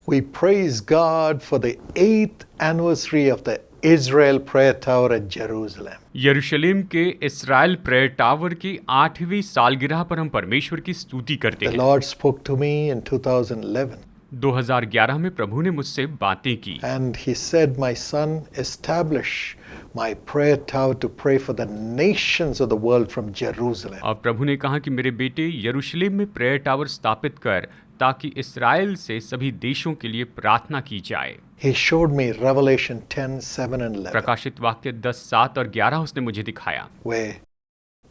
We praise God for the 8th anniversary of the Israel Prayer Tower at Jerusalem. यरूशलेम के इस्राएल prayer tower की 8वीं सालगिरह पर हम परमेश्वर की स्तुति करते The हैं। Lord spoke to me in 2011 2011 में प्रभु ने मुझसे बातें की and He said, "My son, establish my prayer tower to pray for the nations of the world from Jerusalem." और प्रभु ने कहा कि मेरे बेटे यरूशलेम में प्रेयर टावर स्थापित कर ताकि इस्राएल से सभी देशों के लिए प्रार्थना की जाए। He showed me Revelation 10:7 and 11, प्रकाशित वाक्य 10, 7 और 11 उसने मुझे दिखाया, where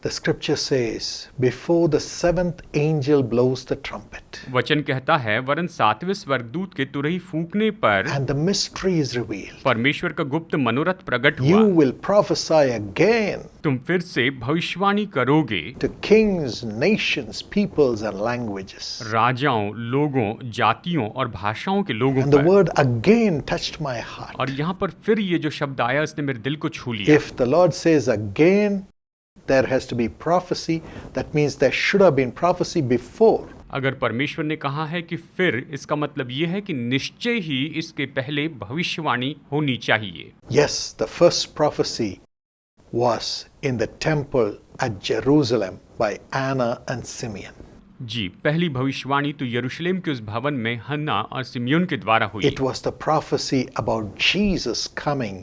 the scripture says, "Before the 7th angel blows the trumpet, वचन कहता है वरन 7वें स्वर्गदूत के तुरही फूंकने पर and the mystery is revealed, परमेश्वर का गुप्त मनोरथ प्रकट you हुआ, will prophesy again तुम फिर से भविष्यवाणी करोगे to kings, nations, peoples, and languages." राजाओं, लोगों, जातियों और भाषाओं के लोगों And the पर। word again touched my heart. और यहाँ पर फिर ये जो शब्द आया इसने मेरे दिल को छू लिया। If the Lord says again, there has to be prophecy. That means there should have been prophecy before. अगर परमेश्वर ने कहा है कि फिर, इसका मतलब ये है कि निश्चय ही इसके पहले भविष्यवाणी होनी चाहिए। Yes, the first prophecy was in the temple at Jerusalem by Anna and Simeon. जी, पहली भविष्यवाणी तो यरूशलेम के उस भवन में हन्ना और सिमियोन के द्वारा हुई। It was the prophecy about Jesus coming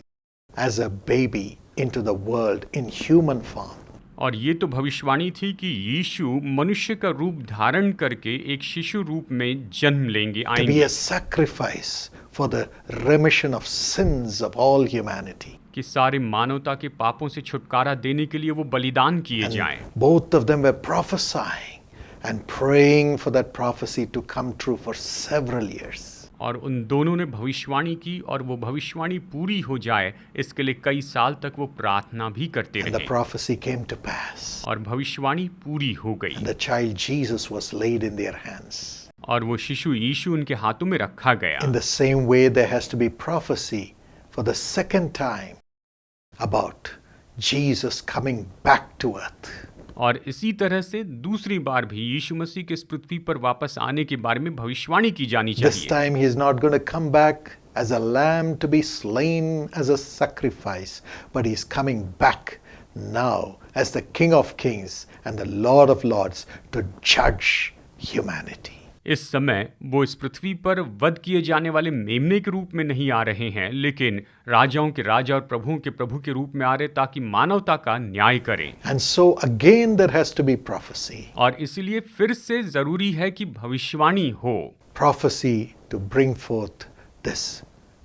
as a baby into the world in human form. और ये तो भविष्यवाणी थी कि यीशु मनुष्य का रूप धारण करके एक शिशु रूप में जन्म लेंगे, To be आएंगे, a sacrifice for the remission of sins of all humanity. कि सारे मानवता के पापों से छुटकारा देने के लिए वो बलिदान किए जाएं। Both of them were prophesying and praying for that prophecy to come true for several years. और उन दोनों ने भविष्यवाणी की और वो भविष्यवाणी पूरी हो जाए इसके लिए कई साल तक वो प्रार्थना भी करते And the रहे prophecy came to pass. और भविष्यवाणी पूरी हो गई And the child Jesus was laid in their hands. और वो शिशु यीशु उनके हाथों में रखा गया। In the same way, there has to be prophecy for the second time about Jesus coming back to earth. और इसी तरह से दूसरी बार भी यीशु मसीह के इस पृथ्वी पर वापस आने के बारे में भविष्यवाणी की जानी This चाहिए। time, he is not going to come back as a lamb to be slain as a sacrifice, but he is coming back now as the King of Kings and the Lord of Lords to judge humanity. इस समय वो इस पृथ्वी पर वध किए जाने वाले मेमने के रूप में नहीं आ रहे हैं, लेकिन राजाओं के राजा और प्रभुओं के प्रभु के रूप में आ रहे ताकि मानवता का न्याय करें। And so again there has to be prophecy. और इसलिए फिर से जरूरी है कि भविष्यवाणी हो, Prophecy to bring forth this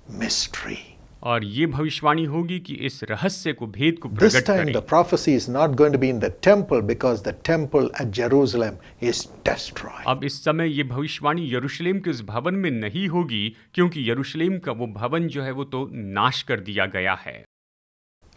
mystery. और ये भविष्यवाणी होगी कि इस रहस्य को, भेद को This प्रकट time the करें। prophecy is not going to be in the temple because the temple at Jerusalem is destroyed. अब इस समय ये भविष्यवाणी यरूशलेम के उस भवन में नहीं होगी क्योंकि यरूशलेम का वो भवन जो है वो तो नाश कर दिया गया है।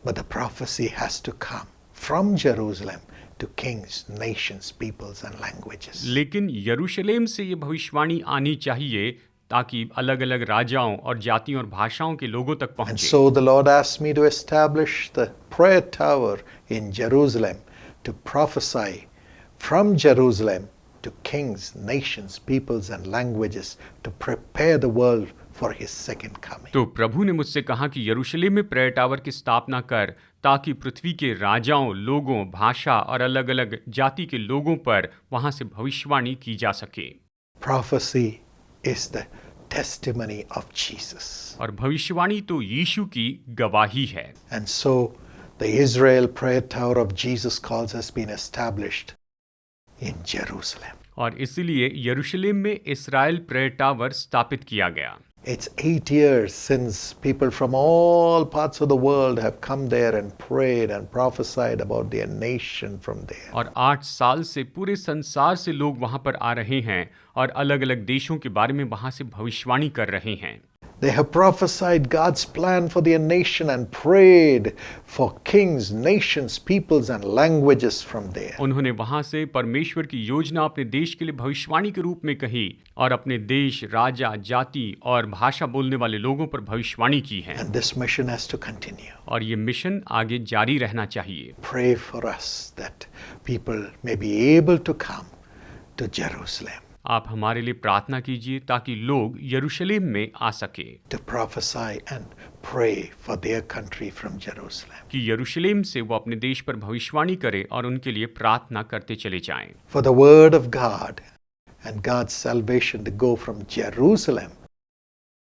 But the prophecy has to come from Jerusalem to kings, nations, peoples and languages. लेकिन यरूशलेम से ये भविष्यवाणी आनी चाहिए ताकि अलग अलग राजाओं और जातियों और भाषाओं के लोगों तक And पहुंचे। so the Lord asked me to establish the prayer tower in Jerusalem to prophesy from Jerusalem to kings, nations, peoples and languages to prepare the world for his second coming. तो प्रभु ने मुझसे कहा कि यरूशलेम में prayer tower की स्थापना कर ताकि पृथ्वी के राजाओं, लोगों, भाषा और अलग अलग जाति के लोगों पर वहां से भविष्यवाणी की जा सके। Prophecy is the testimony of Jesus. और भविष्यवाणी तो यीशु की गवाही है। And so the Israel prayer tower of Jesus calls has been established in Jerusalem. और इसीलिए यरूशलेम में इस्राएल प्रेयर टावर स्थापित किया गया। It's 8 years since people from all parts of the world have come there and prayed and prophesied about their nation from there. और 8 साल से पूरे संसार से लोग वहां पर आ रहे हैं और अलग अलग देशों के बारे में वहां से भविष्यवाणी कर रहे हैं। They have prophesied God's plan for their nation and prayed for kings, nations, peoples and languages from there. उन्होंने वहां से परमेश्वर की योजना अपने देश के लिए भविष्यवाणी के रूप में कही और अपने देश, राजा, जाति और भाषा बोलने वाले लोगों पर भविष्यवाणी की है। And this mission has to continue. और ये मिशन आगे जारी रहना चाहिए। Pray for us that people may be able to come to Jerusalem. आप हमारे लिए प्रार्थना कीजिए ताकि लोग यरूशलेम में आ सके to prophesy and pray for their country from Jerusalem. कि यरूशलेम से वो अपने देश पर भविष्यवाणी करे और उनके लिए प्रार्थना करते चले जाएं। For the word of God and God's salvation to go from Jerusalem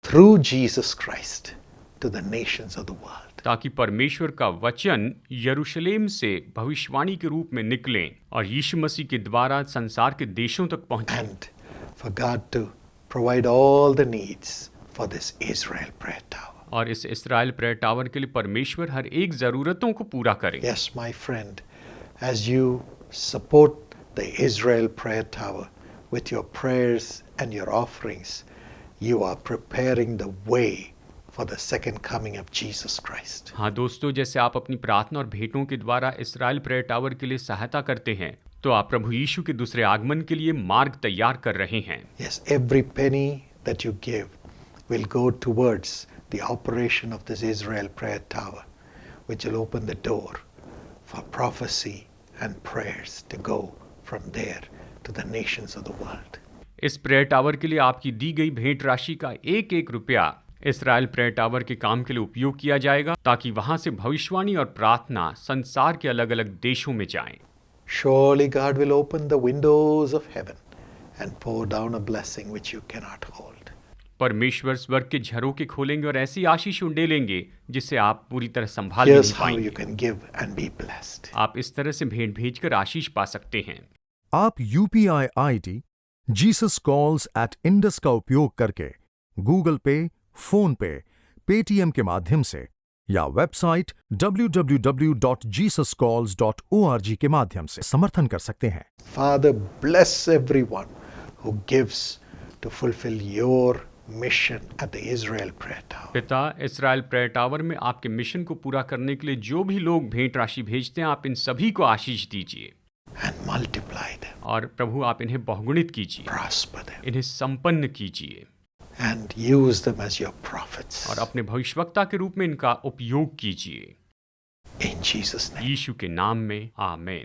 through Jesus Christ to the nations of the world. ताकि परमेश्वर का वचन यरूशलेम से भविष्यवाणी के रूप में निकले और यीशु मसीह के द्वारा संसार के देशों तक पहुंचे And for God to provide all the needs for this Israel prayer tower. और इस इस्राएल प्रेयर टावर के लिए परमेश्वर हर एक जरूरतों को पूरा करे। Yes, my friend, as you support the Israel prayer tower with your prayers and your offerings, you are preparing the way for the second coming of Jesus Christ. हाँ दोस्तों, जैसे आप अपनी प्रार्थना और भेंटों के द्वारा इस्राएल प्रेयर टावर के लिए सहायता करते हैं तो आप प्रभु यीशु के दूसरे आगमन के लिए मार्ग तैयार कर रहे हैं। Yes, every penny that you give will go towards the operation of this Israel prayer tower, which will open the door for prophecy and prayers to go from there to the nations of the world. इस prayer tower के लिए आपकी दी गई भेंट राशि का एक एक रुपया इस्राएल प्रेयर टावर के काम के लिए उपयोग किया जाएगा ताकि वहां से भविष्यवाणी और प्रार्थना संसार के अलग अलग देशों में जाएं। Surely God will open the windows of heaven and pour down a blessing which you cannot hold. परमेश्वर स्वर्ग के झरोखे खोलेंगे और ऐसी आशीष उंडेलेंगे जिसे आप पूरी तरह संभाल Here's नहीं how you पाएंगे। can give and be blessed. आप इस तरह से भेंट भेजकर आशीष पा सकते हैं। आप UPI ID Jesus calls @indus का उपयोग करके गूगल पे, फोन पे, पेटीएम के माध्यम से या वेबसाइट www.jesuscalls.org के माध्यम से समर्थन कर सकते हैं। Father, bless everyone who gives to fulfill your mission at the Israel prayer tower. पिता, इस्राएल प्रेयर टावर में आपके मिशन को पूरा करने के लिए जो भी लोग भेंट राशि भेजते हैं, आप इन सभी को आशीष दीजिए And multiply them, और प्रभु आप इन्हें बहुगुणित कीजिए, prosper them, इन्हें संपन्न कीजिए and use them as your prophets. और अपने भविष्यवक्ता के रूप में इनका उपयोग कीजिए। In Jesus' name. यीशु के नाम में आमीन।